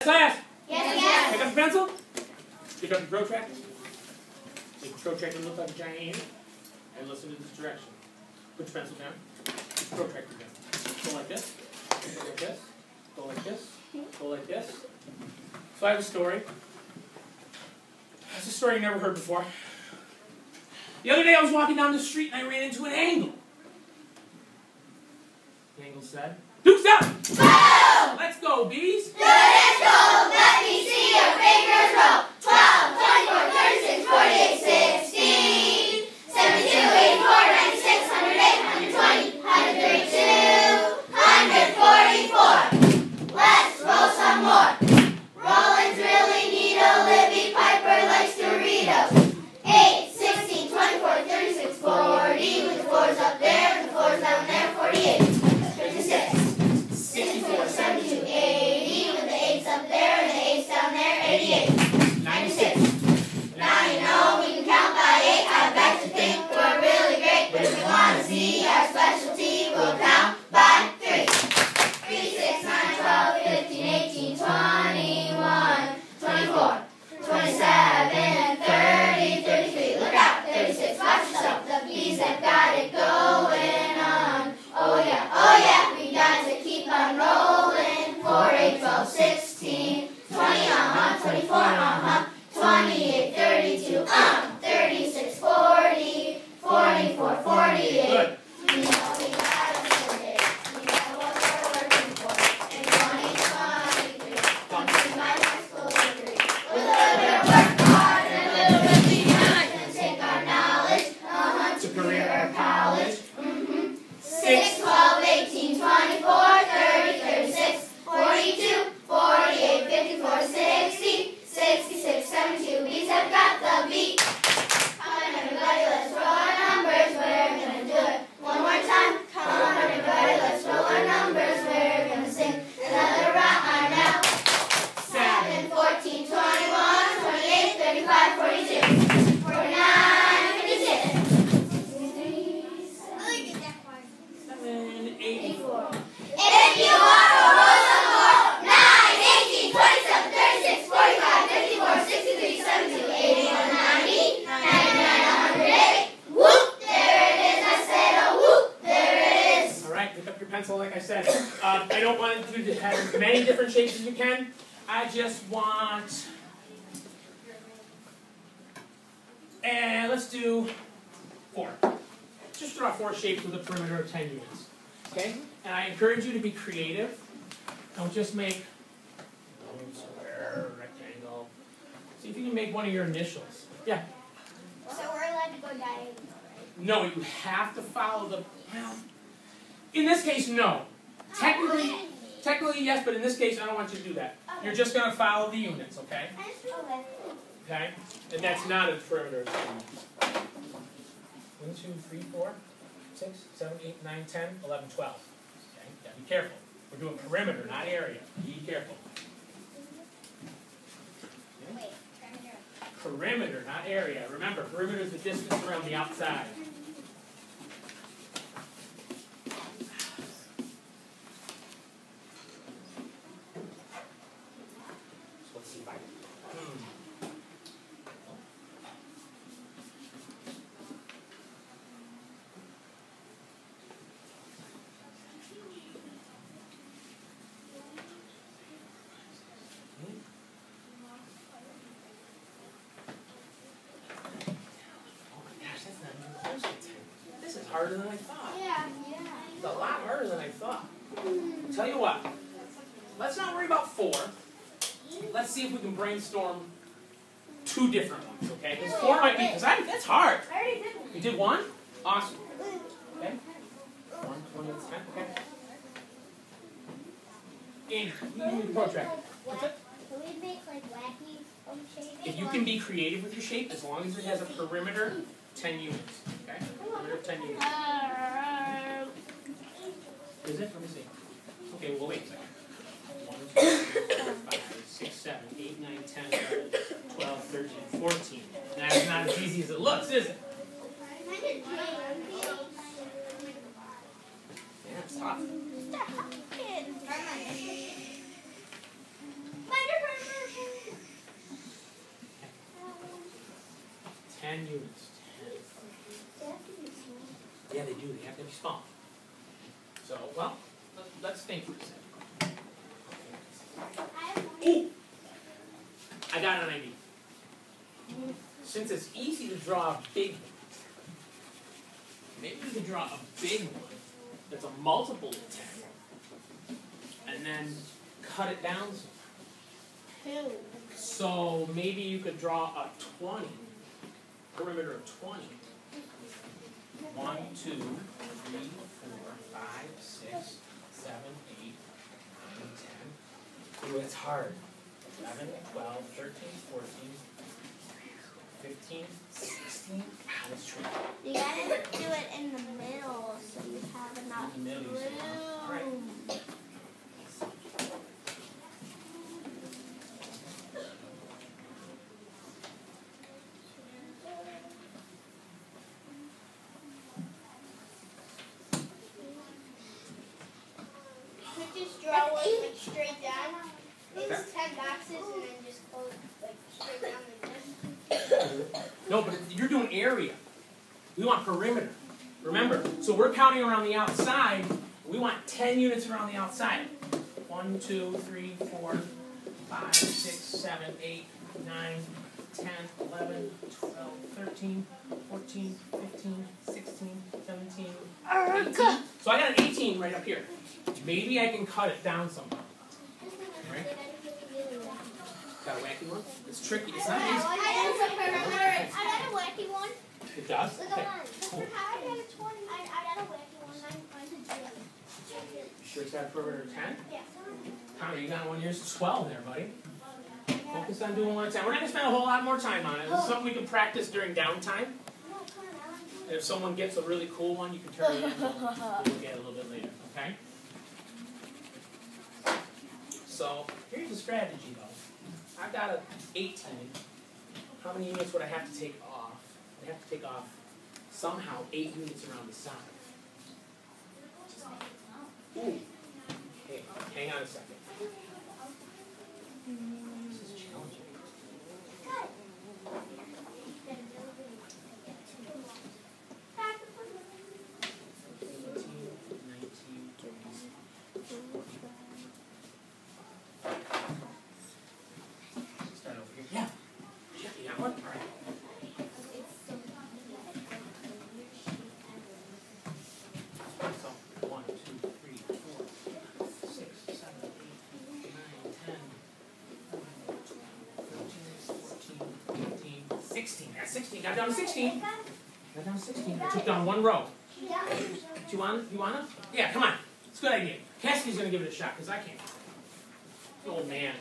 Class? Yes, yes. Pick up your pencil. Pick up your protractor. Make your protractor look like a giant ant. And listen to this direction. Put your pencil down. Put your protractor down. Go like this. Go like this. Go like this. Go like this. So I have a story. It's a story you never heard before. The other day I was walking down the street and I ran into an angle. The angle said, "Dukes up! Go! Let's go, bees! Let's go! Let me see your fingers roll. 12, 24, 36, 48, 16, 72, 84, 96, 108, 120, 132, 144. Let's roll some more. Rollins really need a Libby. Piper likes Doritos. 8, 16, 24, 36, 40. With the 4s up there, with the 4s down there, 48. 56, 64, 72, 80. With the 8s up there and the 8s down there, 88. 96. Now you know we can count by 8. I bet you think we're really great. But if you want to see our specialty, we'll count by 3. 3, 6, 9, 12, 15, 18, 21, 24, 27, 30, 33. Look out, 36. Watch yourself. The bees have got it going on. Oh yeah, we got to keep on rolling. 4, 8, 12, 16, 20, 24, 28, 32, 36, 40, 44, 48. Good. We know we gotta do it. We know what we're working for. In 2023, come my high school degree. With a little bit of work hard and a little bit behind, and take our knowledge to career or college. 6, 12, 18, 24, 30, 36, 42, 48, 54, 60, 66, 72. Bees have got the beat. Come on, everybody, let's roll our numbers. We're gonna do it one more time. Come on, everybody, let's roll our numbers. We're gonna sing another rhyme now. 7, 14, 21, 28, 35, 42, 49, 56. 7, 84. If you want to roll some more, 9, 18, 27, 36, 45, 54, 63, 72, 81, 90, 99, 108. Whoop! There it is. I said a whoop. There it is. All right, pick up your pencil like I said. I don't want you to have as many different shapes as you can. I just want... And let's do 4. Just draw 4 shapes with a perimeter of 10 units. Okay? And I encourage you to be creative. Don't just make square, rectangle. See if you can make one of your initials. Yeah? So we're allowed to go diagonal, right? No, you have to follow the... Well, in this case, no. Technically, yes, but in this case, I don't want you to do that. Okay. You're just going to follow the units, okay? Okay. Okay? And that's not a perimeter of 10 units. 1, 2, 3, 4, 6, 7, 8, 9, 10, 11, 12. Okay? Yeah, be careful. We're doing perimeter, not area. Be careful. Okay? Wait, perimeter. Perimeter, not area. Remember, perimeter is the distance around the outside. So let's see if I can. This is harder than I thought. Yeah. It's a lot harder than I thought. Tell you what, let's not worry about 4. Let's see if we can brainstorm 2 different ones, okay? Because 4 might be, that's hard. I already did one. You did 1? Awesome. Okay? 1, 20, 10, okay. And you can do the protractor. What's it? Can we make like wacky shapes? If you can be creative with your shape, as long as it has a perimeter, 10 units. Okay? Perimeter of 10 units. Is it? Let me see. Okay, well, wait a second. 1, 2, 3, 4, 5, 6, 7, 8, 9, 10, 11, 12, 13, 14. That's not as easy as it looks, is it? Yeah, it's tough. Mine are 10 units. 10. Yeah, they do. They have to be small. So, well, let's think for a second. Ooh! I got an idea. Since it's easy to draw a big one, maybe we can draw a big one that's a multiple of 10, and then cut it down some. So maybe you could draw a 20, perimeter of 20. 1, 2, 3, 4, 5, 6, 7, 8, 9, 10. Ooh, it's hard. 11, 12, 13, 14, 15, 16. Wow, that's tricky. You gotta do it in the middle so you have enough In the middle, you say, huh? All right. room. Just draw one like straight down. It's 10 boxes and then just close like straight down like this. No, but you're doing area. We want perimeter. Remember, so we're counting around the outside. We want 10 units around the outside. 1, 2, 3, 4, 5, 6, 7, 8, 9, 10, 11, 12, 13, 14, 15, 16, 17, 18. So I got an 18 right up here. Maybe I can cut it down somehow. Right? Got a wacky one? It's tricky. It's not easy. I got a wacky one. It does? Look Okay. on. Cool. I got a 20. I got a wacky one. I'm going to do it. You sure it's got a perimeter of 10? Yeah. Connor, you got one. Yours is 12 there, buddy. Focus on doing one at a time. We're not going to spend a whole lot more time on it. It's something we can practice during downtime. And if someone gets a really cool one, you can turn it in. We'll look at it a little bit later, okay? So, here's the strategy, though. I've got an 18. How many units would I have to take off? I have to take off somehow 8 units around the side. Ooh. Hey, hang on a second. This is challenging. 18, 19, 20. Start over here. Yeah. Yeah, you got one? All right. So, 1, 2, 3, 4, 6, 7, 8, 9, 10, 11, 12, 13, 14, 15, 16. That's 16. Got down to 16. Got down to 16. I took down one row. Do you want to? Yeah, come on. It's a good idea. Cassidy's going to give it a shot because I can't. Old man.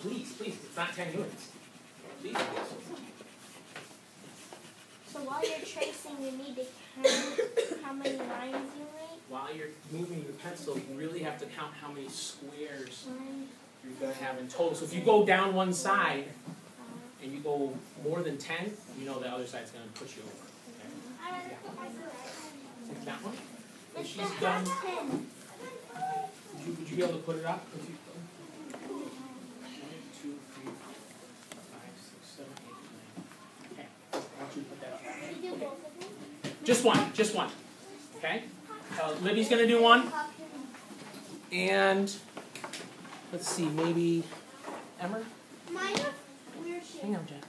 Please, please. It's not 10 units. Please. So while you're tracing, you need to count how many lines you make. While you're moving your pencil, you really have to count how many squares you're going to have in total. So if you go down one side and you go more than 10, you know the other side's going to push you over. Okay? Take that one. When she's done, would you be able to put it up? 1, 2, 3, 4, 5, 6, 7, 8, 9. Okay. I want you to put that up. Just one. Just one. Okay? Libby's going to do one. And let's see, maybe Emmer? Hang on, Jen.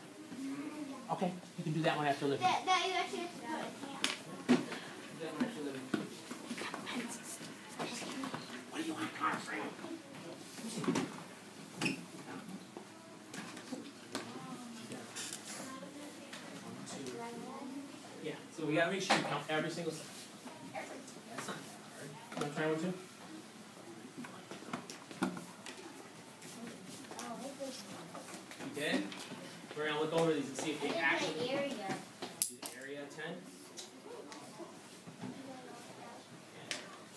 Okay, you can do that one after Libby. That you actually have to do it. Do that one after Libby. What do you want, Connor? Yeah, so we gotta make sure you count every single side. That's not that hard. You wanna try one too? You did? We're gonna look over these and see if they actually do the area 10.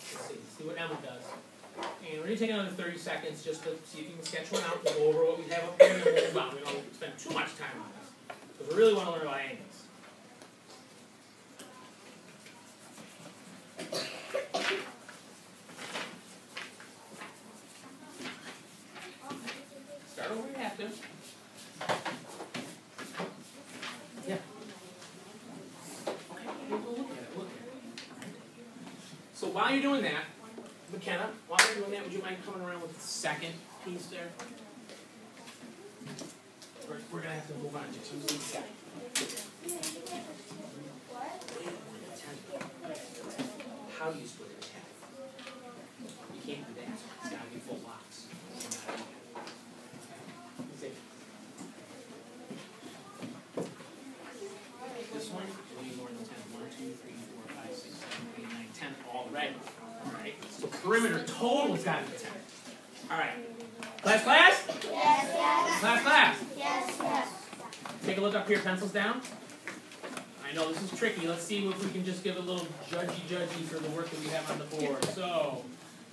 Let's see what Emma does. And we're gonna take another 30 seconds just to see if you can sketch one out and go over what we have up here and then we'll move on. We don't spend too much time on this. Because we really want to learn about angles. Start over where you have to. Yeah. you're doing that, McKenna, while you're doing that, would you mind coming around with the second piece there? We're going to have to move on to Tuesday second. How do you split it in half? You can't do that. It's got to be full blocks. This one, way more than 10. 1, 2, 3, 4, 5, 6, 7, 8, 9, 10 already. Alright? So perimeter total's got to be 10. Alright. Class? Yes, yes. Class? Yes, yes. Take a look up here, pencils down. I know this is tricky. Let's see if we can just give a little judgy for the work that we have on the board. So,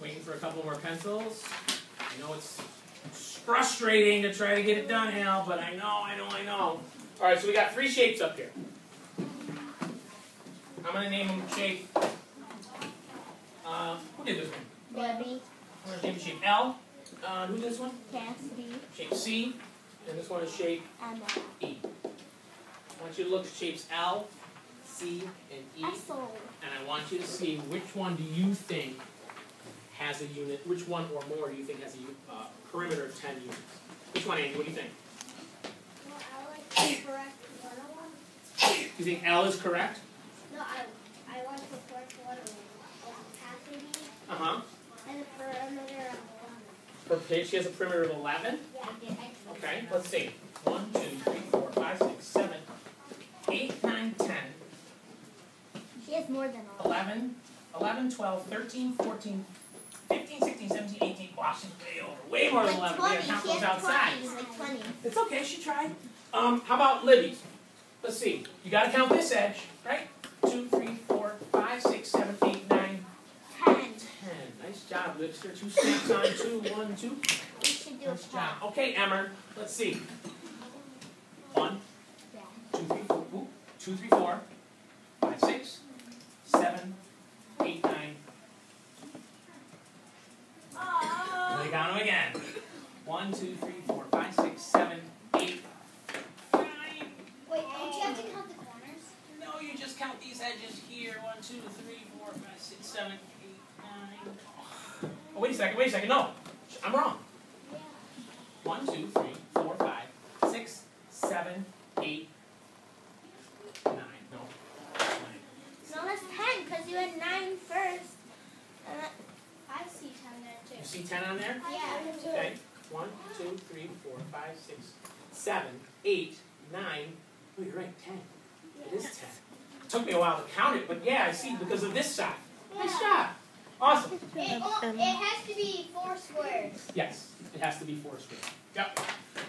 waiting for a couple more pencils. I know it's frustrating to try to get it done, Al, but I know. Alright, so we got 3 shapes up here. I'm going to name them shape. Who did this one? Debbie. I'm going to name the shape L. Who did this one? Cassidy. Shape C. And this one is shape Emma. E. I want you to look at shapes L, C, and E. And I want you to see which one do you think has a unit, which one or more do you think has a perimeter of 10 units? Which one, Andy? What do you think? Well, I like the correct one. You think L is correct? No, I like the correct one of Cassidy. Uh-huh. And the perimeter of She has a perimeter of 11? Yeah. Okay, let's see. 1, 2, 3, 4, 5, 6, 7, 8, 9, 10. She has more than 11, 12, 13, 14, 15, 16, 17, 18. Wow, she's way over. Way more than 11. We gotta count those outside. Like 20. It's okay, she tried. How about Libby's? Let's see. You gotta count this edge, right? 2, 3, 4, 5, 6, 7, 8, 9, 10. Nice job, Lipster. 2 snaps on 2, 1, 2. We should do Nice a job. Okay, Emmer. Let's see. 1, 2, 3, 4. 2, 3, 4, 5, 6, 7, 8, 9. Lay down them again. 1, 2, 3, 4, 5, 6, 7, 8, 9. Wait, don't you have to count the corners? No, you just count these edges here. 1, 2, 3, 4, 5, 6, 7, 8, 9. Oh, wait a second. No, I'm wrong. 1, 2, 3, 4, 5, 6, 7, 8, 9. No. 9. No, that's 10 because you had 9 first. I see 10 there too. You see 10 on there? Yeah. Okay. 1, 2, 3, 4, 5, 6, 7, 8, 9. Oh, you're right, 10. It is 10. It took me a while to count it, but yeah, I see because of this side. Nice job. Awesome. It has to be 4 squares. Yes, it has to be 4 squares. Yep.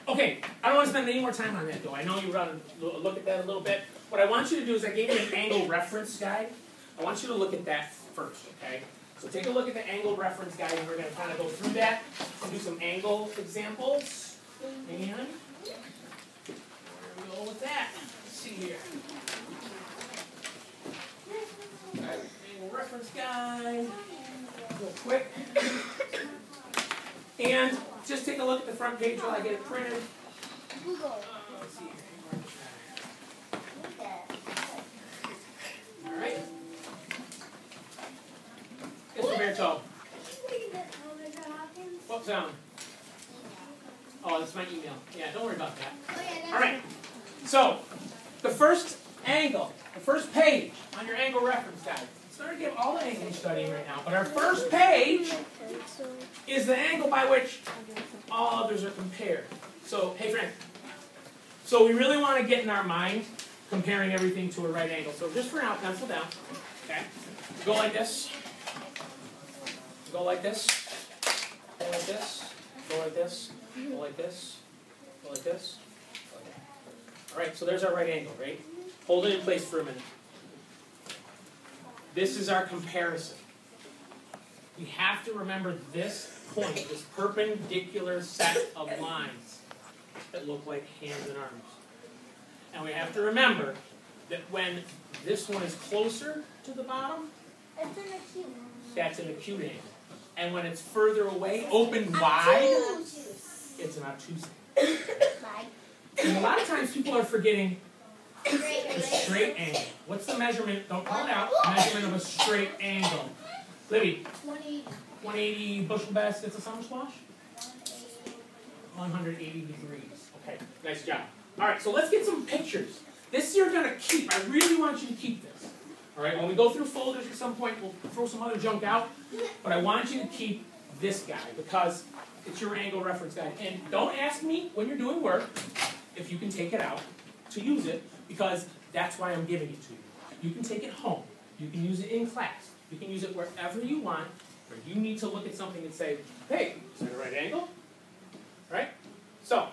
Okay, I don't want to spend any more time on that though. I know you want to look at that a little bit. What I want you to do is I gave you an angle reference guide. I want you to look at that first, okay? So take a look at the angle reference guide and we're going to kind of go through that and do some angle examples. And where we go with that? Let's see here. Angle reference guide. Real quick. And just take a look at the front page while I get it printed. Google. Let's see here. All right. Yes, Roberto. What's on? Oh, that's my email. Yeah, don't worry about that. All right. So, the first angle, the first page on your angle reference guide. Sorry to give all the angles you're studying right now, but our first page is the angle by which all others are compared. So, hey, Frank. So we really want to get in our mind comparing everything to a right angle. So just for now, pencil down. Okay. Go like this. Go like this. Go like this. Go like this. Go like this. Go like this. Go like that. All right. So there's our right angle, right? Hold it in place for a minute. This is our comparison. We have to remember this point, this perpendicular set of lines that look like hands and arms. And we have to remember that when this one is closer to the bottom, It's an acute. that's an acute angle. And when it's further away, open wide, it's an obtuse angle. And a lot of times people are forgetting the straight angle. What's the measurement? Don't call it out. Measurement of a straight angle. Libby, 180. 180 bushel baskets of summer squash? 180 degrees. Okay, nice job. All right, so let's get some pictures. This you're going to keep. I really want you to keep this. All right, when we go through folders at some point, we'll throw some other junk out. But I want you to keep this guy because it's your angle reference guide. And don't ask me when you're doing work if you can take it out to use it because that's why I'm giving it to you. You can take it home. You can use it in class. You can use it wherever you want, where you need to look at something and say, hey, is that a right angle? Right? So,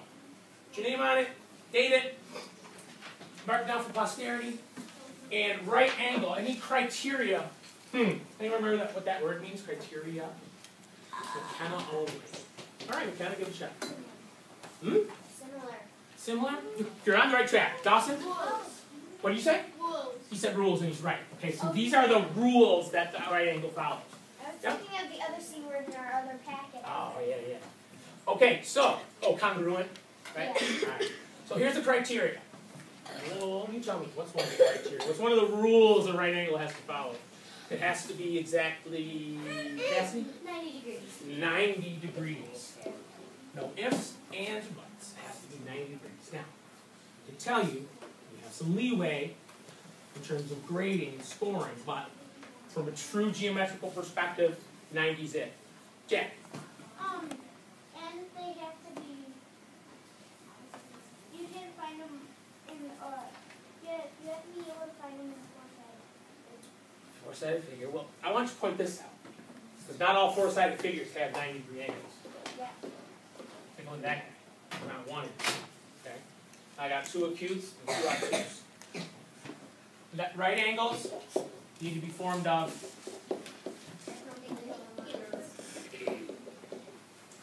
put your name on it, date it, mark it down for posterity, and right angle. Any criteria? Anyone remember what that word means? Criteria? McKenna only. All right, McKenna, give it a shot. Similar. Similar? You're on the right track. Dawson? Rules. What did you say? Rules. He said rules, and he's right. Okay, so these are the rules that the right angle follows. I was thinking of the other C words in our other packet. Oh, yeah. Okay, so, congruent, right? Yeah. All right. So here's the criteria. Well, you tell me, what's one of the criteria? What's one of the rules a right angle has to follow? It has to be exactly, Cassie? 90 degrees. 90 degrees. No ifs, ands, or buts. It has to be 90 degrees. Now, I can tell you, we have some leeway in terms of grading and scoring, but from a true geometrical perspective, 90's it. Jack? And they have to be, you can find them in, you have to be able to find them in four-sided. Four-sided figure. Well, I want you to point this out. Because not all four-sided figures have 90-degree angles. Yeah. Take on that guy. Not one. Okay. I got two acutes and two obtuse. Right angles need to be formed of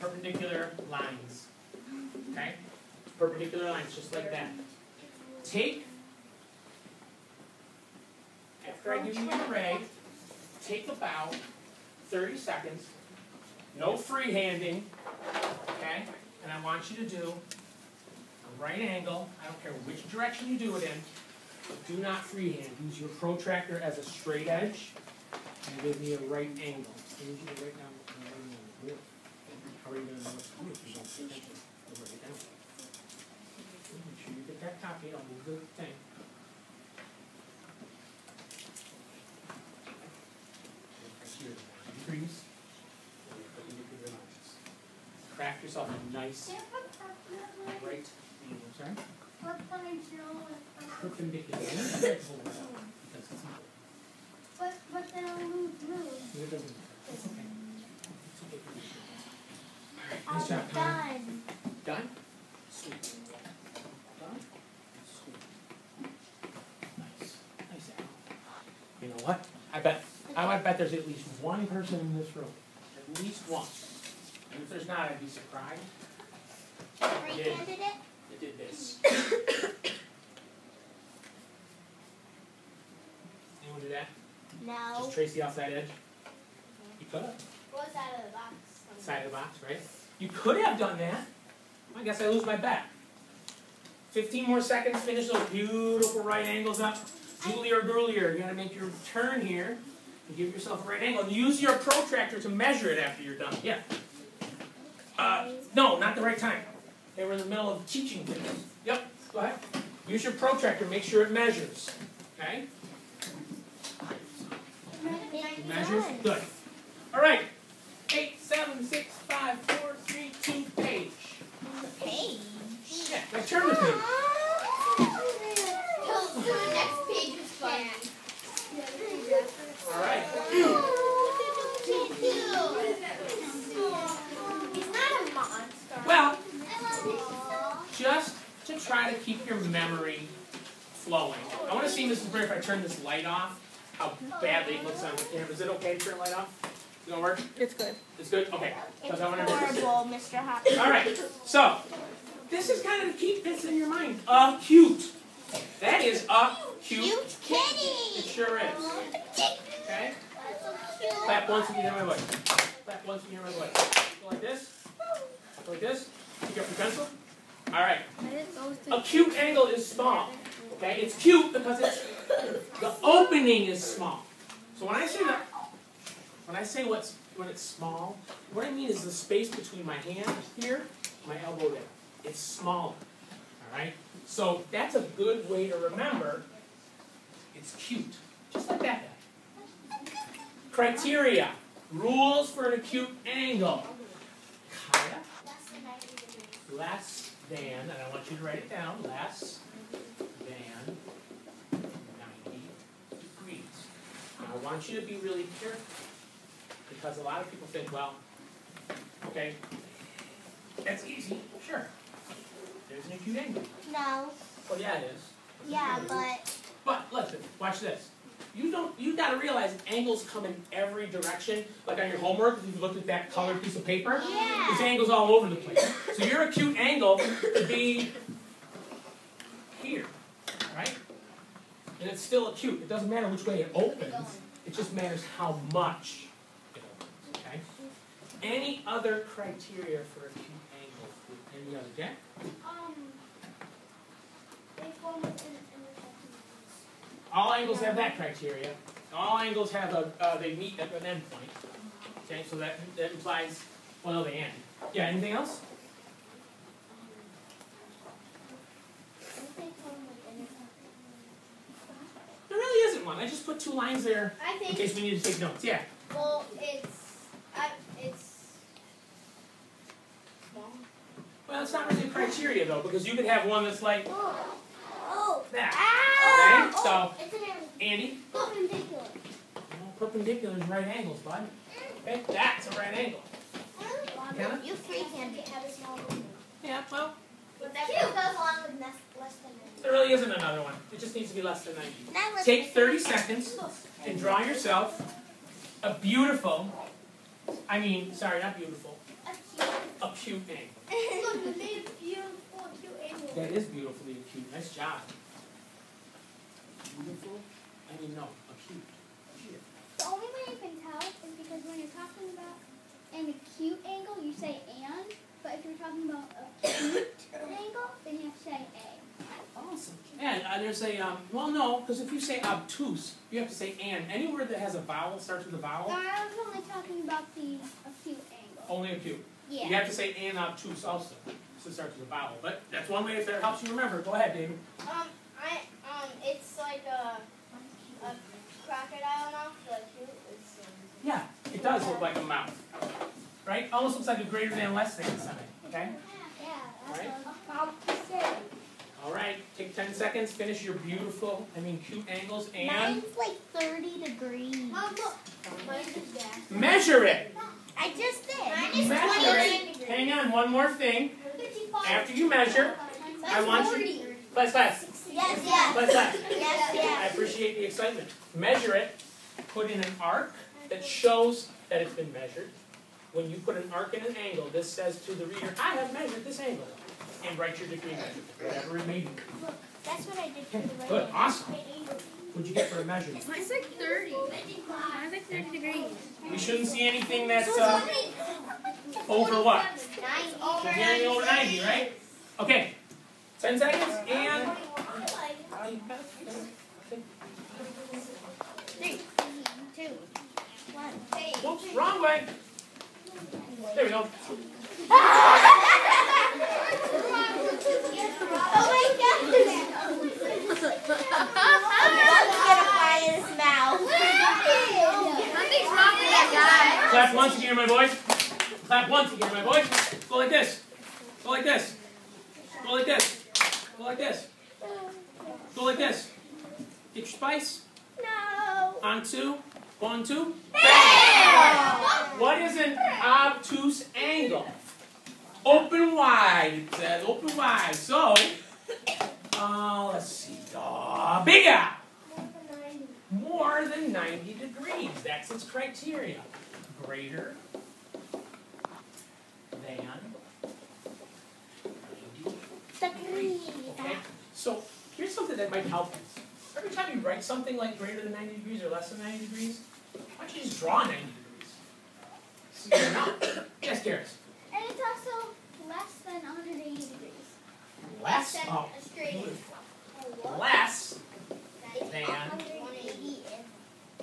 perpendicular lines. Okay? Perpendicular lines, just like that. After I give you an array, take about 30 seconds, no freehanding, okay? And I want you to do a right angle. I don't care which direction you do it in, but do not freehand. Use your protractor as a straight edge and give me a right angle. I need you to write down what the right angle is. How are you going to know what to do if you don't pay attention? You'll write it down. Make sure you get that copy. I'll move the thing. Degrees. Craft yourself a nice right angle. Sorry? Perpendicular. Because it's equal. But then I'll lose blue. It doesn't matter. It's okay. It's okay. Alright, nice job, Connor. Done. Done? Sweet. Done? Sweet. Nice. Nice Al. You know what? I might bet there's at least one person in this room. At least one. And if there's not, I'd be surprised. Freehanded it? It did this. Anyone do that? No. Just trace the outside edge? You could have. What side of the box? Side of the box, right? You could have done that. I guess I lose my bet. 15 more seconds, finish those beautiful right angles up. Julie or Grulier, you gotta make your turn here and give yourself a right angle. And use your protractor to measure it after you're done. Yeah. No, not the right time. They were in the middle of teaching things. Yep, go ahead. Use your protractor, make sure it measures. Okay? It measures? Good. All right. 8, 7, 6, 5, 4, 3, 2, page. Page? Yeah, now turn the page. The next page is fun. All right. He's not a monster. Well, just to try to keep your memory flowing. I want to see, Mrs. Bray, if I turn this light off, how badly it looks on the camera. Is it okay to turn the light off? Is it going to work? It's good. It's good? Okay. It's I want to horrible, Mr. Hopkins. All right. So, this is kind of to keep this in your mind. Acute. That is acute. Cute kitty. It sure is. Okay? Clap once and you hear my voice. Clap once and you hear my voice. Go like this. Go like this. Pick up your pencil. All right. Acute angle is small. Okay? It's cute because the opening is small. So when I say that, When I say when it's small, what I mean is the space between my hand here, my elbow there. It's smaller. All right? So that's a good way to remember it's cute. Just like that guy. Criteria. Rules for an acute angle. Kaya? Less than, and I want you to write it down, less than 90 degrees. Now, I want you to be really careful, because a lot of people think, well, okay, that's easy, sure. There's an acute angle. No. Well, yeah, it is. Yeah, but. But listen, watch this. You got to realize that angles come in every direction. Like on your homework, if you looked at that colored piece of paper, there's angles all over the place. So your acute angle could be here, right? And it's still acute. It doesn't matter which way it opens. It just matters how much it opens, okay? Any other criteria for acute angles? Any other, Jack? They form within All angles have that criteria. All angles have they meet at an endpoint. Okay, so that implies, well, they end. Yeah, anything else? There really isn't one. I just put 2 lines there in case we need to take notes. Yeah. Well, it's small. Well, it's not really a criteria though, because you could have one that's like that. Ow! Okay, so It's an angle. Andy. Perpendicular. Well, perpendicular is right angles, bud. Okay, that's a right angle. Kenna? You free can have a small one. Yeah, well, But that goes along with less than 90. there really isn't another one. It just needs to be less than 90. Take 30 seconds and draw yourself a beautiful, sorry, not beautiful, acute angle. Look, we made a beautiful acute angle. That is beautifully acute. Nice job. Beautiful? No, acute. Acute. The only way you can tell is because when you're talking about an acute angle, you say and. But if you're talking about acute angle, then you have to say a. Awesome. And there's a, well, no, because if you say obtuse, you have to say and. Any word that has a vowel, starts with a vowel, I was only talking about the acute angle. only acute. Yeah. You have to say and obtuse also, so it starts with a vowel. But that's one way if that helps you remember. Go ahead, David. It's like a crocodile mouth, the acute is. Yeah, it does look like a mouth. Right? Almost looks like a greater than less than sign. Okay? Yeah, that's Right. what I was about to say. All right. Take 10 seconds. Finish your beautiful, cute angles and Mine's like 30 degrees. Mom, look. Mine's is that. measure it. I just did. Mine is Measure 28 it. degrees. Hang on. One more thing. 55. After you measure, I want you. Class. Yes, yes. Class. Yes, I yes. appreciate the excitement. Measure it. Put in an arc that shows that it's been measured. When you put an arc in an angle, this says to the reader, I have measured this angle. And write your degree measurement, whatever it may be. That's what I did for Okay, the right good, one. awesome. What'd you get for a measurement? Mine's like 30. Mine's like 30 degrees. We shouldn't see anything that's over what? 9 Anything over 90, right? Okay, 10 seconds, and... 3, 2, 1. Whoops, wrong way. There we go. Oh my gosh! Gonna fly in his mouth. Something's wrong with that guy. Clap once again, my boys. Clap once again, my boys. Go like this. Go like this. Go like this. Go like this. Go like this. Get your spice. No. On 2. 1, 2. Bam! What is an obtuse angle? Open wide. It says open wide. So, let's see. Bigger. More than 90 degrees. That's its criteria. Greater than 90 degrees. Okay? So, here's something that might help you. Every time you write something like greater than 90 degrees or less than 90 degrees, why don't you just draw 90 degrees? See it or not? Yes, Garrett. And it's also less than 180 degrees. Less? Oh, beautiful. Less than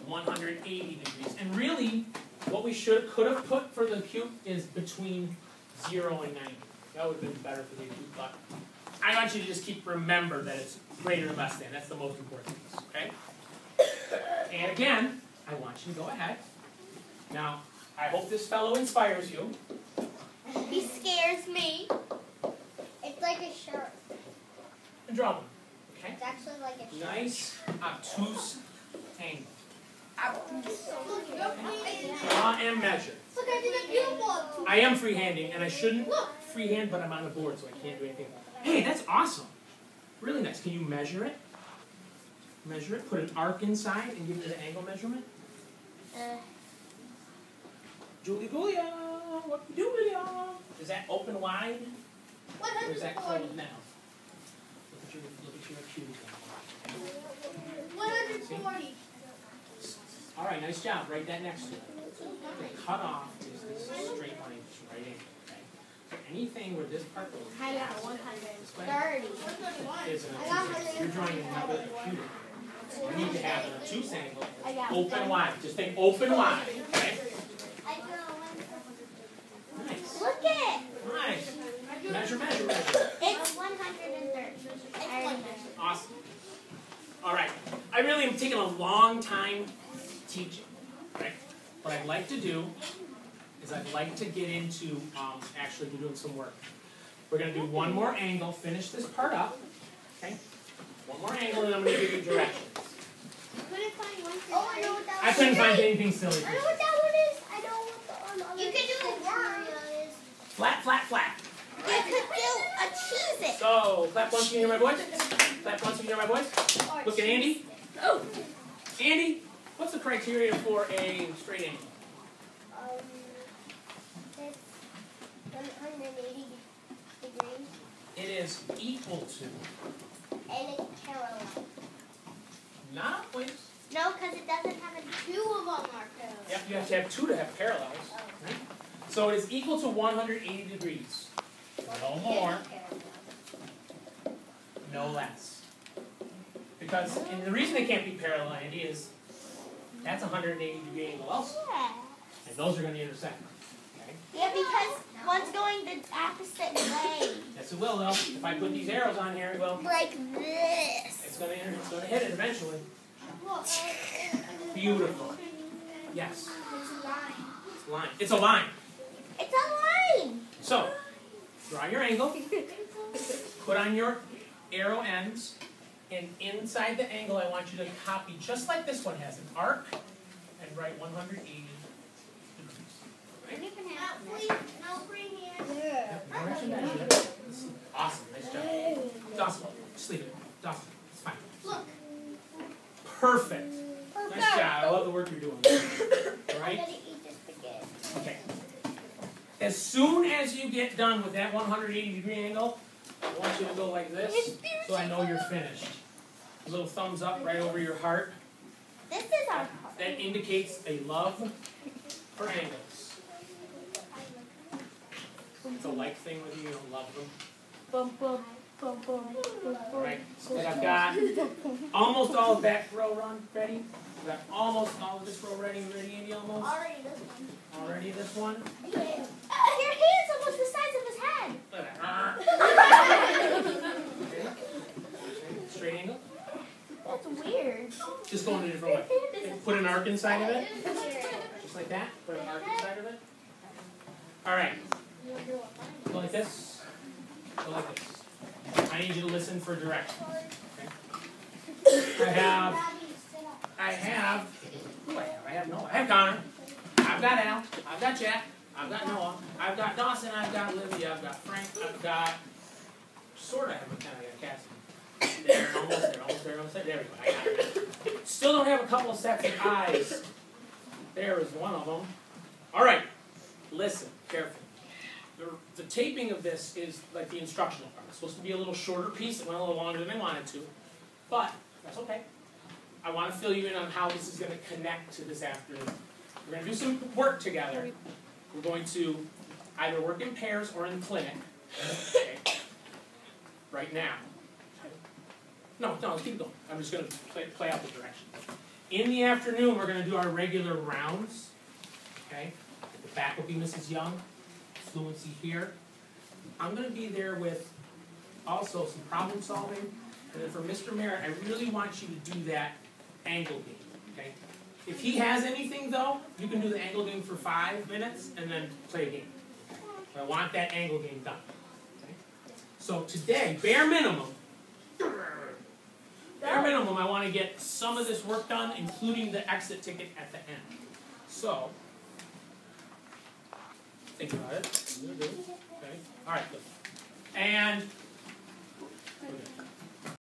180 degrees. And really, What we could have put for the acute is between 0 and 90. That would have been better for the acute, but I want you to just remember that it's greater than less than. That's the most important piece, okay? And again, I want you to go ahead. Now, I hope this fellow inspires you. He scares me. It's like a shark. And draw one, okay? It's actually like a shark. Nice, obtuse angle. Look, Draw and measure. I did a beautiful. I am freehanding, and I shouldn't freehand, but I'm on the board, so I can't do anything. Hey, that's awesome. Really nice. Can you measure it? Measure it. Put an arc inside and give it an angle measurement. Julia, what you doing, y'all? Is that open wide? Or is that closed now? Look at your acute. 140. All right, nice job. Write that next to it. The cutoff is this straight line just right in. Okay? So anything where this part goes I got 130. is an obtuse. You're drawing another acute. You need to have an obtuse angle. Open wide. Just think open wide. Okay? Nice. Look it. Nice. Measure. It's 130. Awesome. All right. I really am taking a long time teaching. Right? What I'd like to do is I'd like to get into actually doing some work. We're going to do one more angle, finish this part up. Okay? One more angle, and I'm going to give you directions. I know what that I couldn't find anything silly. I know what that one is. I know what the other. You can do a worm. Flat. You could do a cheese it. So, clap once you hear my voice. Clap once you hear my voice. Look at Andy. Oh. Andy, what's the criteria for a straight angle? It's 180 degrees. It is equal to. And it's parallel. Not always. No, because it doesn't have a 2 of them are parallel. Yep, you have to have 2 to have parallels. Right? So it is equal to 180 degrees. No more, no less. Because, and the reason they can't be parallel, Andy, is that's a 180 degree angle also. Yeah. And those are going to intersect. Okay? Yeah, because one's going the opposite way. Yes, it will, though. If I put these arrows on here, it will. Like this. It's going to hit it eventually. Beautiful. Yes. It's a line. It's a line. It's a line. So, draw your angle. Put on your arrow ends. And inside the angle, I want you to copy, just like this one has, an arc, and write 180 degrees. Right? Awesome. Nice job. Dawson, sleep it. Dawson, it's fine. Look. Perfect. Nice job. I love the work you're doing. All right? Okay. As soon as you get done with that 180 degree angle, I want you to go like this, so I know you're finished. A little thumbs up right over your heart. This is our heart. That indicates a love for angles. It's a like thing with you, you don't love them. Right, so I've got almost all of that row run ready. I've got almost all of this row ready. Ready, Andy, almost? Already this one. Already this one? Your hand's almost the size of his head. Look at that. Okay. Straight angle. That's weird. Just go in a different way. Put an arc inside of it. Just like that. Put an arc inside of it. All right. Go like this. Go like this. I need you to listen for direction. Okay? I have Noah. I have Connor. I've got Al. I've got Jack. I've got Noah. I've got Dawson. I've got Olivia. I've got Frank. I've got sort of. I got Cassie. There, almost there. There we go. I got it. Still don't have a couple of sets of eyes. There is one of them. All right. Listen carefully. The taping of this is like the instructional part. It's supposed to be a little shorter piece. It went a little longer than I wanted to. But that's okay. I want to fill you in on how this is going to connect to this afternoon. We're going to do some work together. We're going to either work in pairs or in clinic. Okay. Right now. No, keep going. I'm just going to play out the direction. In the afternoon, we're going to do our regular rounds. Okay? The back will be Mrs. Young, fluency here. I'm going to be there with also some problem solving. And then for Mr. Merritt, I really want you to do that angle game. Okay? If he has anything though, you can do the angle game for 5 minutes and then play a game. But I want that angle game done. Okay? So today, bare minimum, I want to get some of this work done, including the exit ticket at the end. So, think about it. Okay. All right, good. And, okay.